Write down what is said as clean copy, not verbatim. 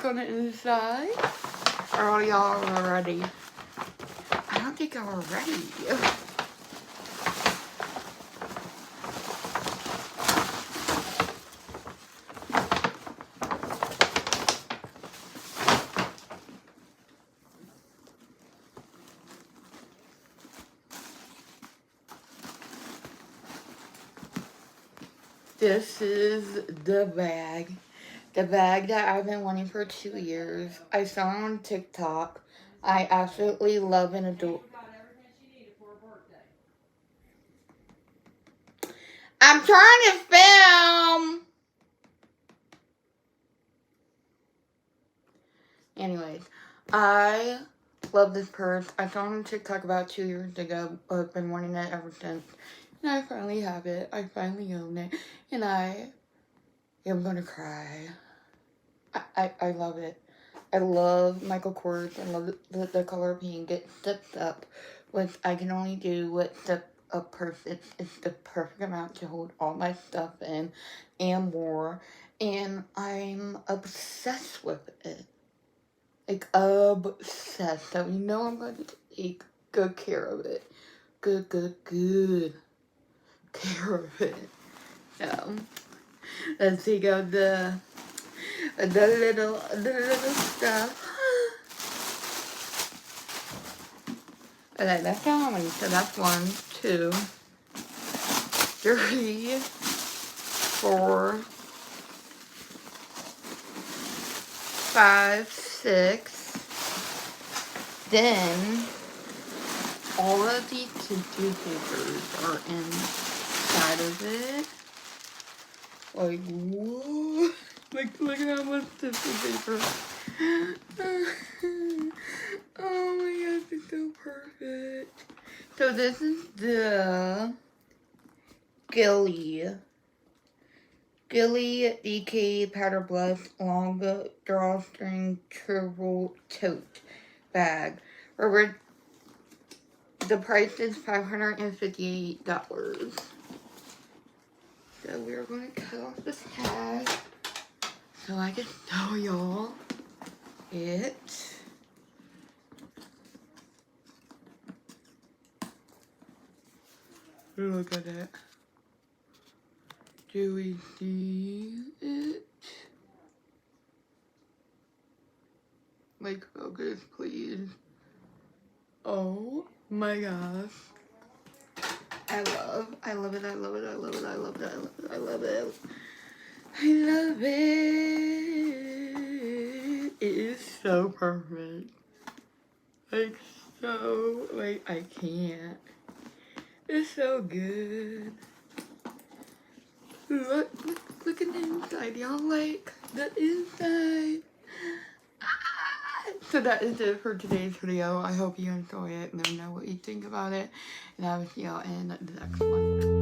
look on the inside. Are y'all ready? I don't think y'all are ready. This is the bag. The bag that I've been wanting for 2 years. I saw it on TikTok. I absolutely love and adore. I'm trying to film. Anyways, I love this purse. I saw it on TikTok about 2 years ago. I've been wanting it ever since. And I finally have it. I finally own it. And I am gonna cry. I love it. I love Michael Kors. I love the color pink. It steps up, which I can only do what step up purse. It's the perfect amount to hold all my stuff in and more. And I'm obsessed with it. Like, obsessed. So you know I'm going to take good care of it. Good care of it. So, let's take out the little stuff. Okay, that's how many. So that's 1, 2, 3, 4, 5, 6. Then all of these tissue papers are inside of it. Like, whoa. Like, look at how much tissue paper. Oh my gosh, it's so perfect. So this is the Gilly DK Powder Blast Long Drawstring Travel Tote Bag. The price is $558. So we're going to cut off this tag so I can show y'all it. Look at it. Do we see it? Like, focus, please. Oh my gosh. I love it, I love it, I love it, I love it, I love it, I love it. I love it. It is so perfect. Like, so, like, I can't. It's so good. Look at the inside. Y'all like the inside. So that is it for today's video. I hope you enjoy it. Let me know what you think about it. And I will see y'all in the next one.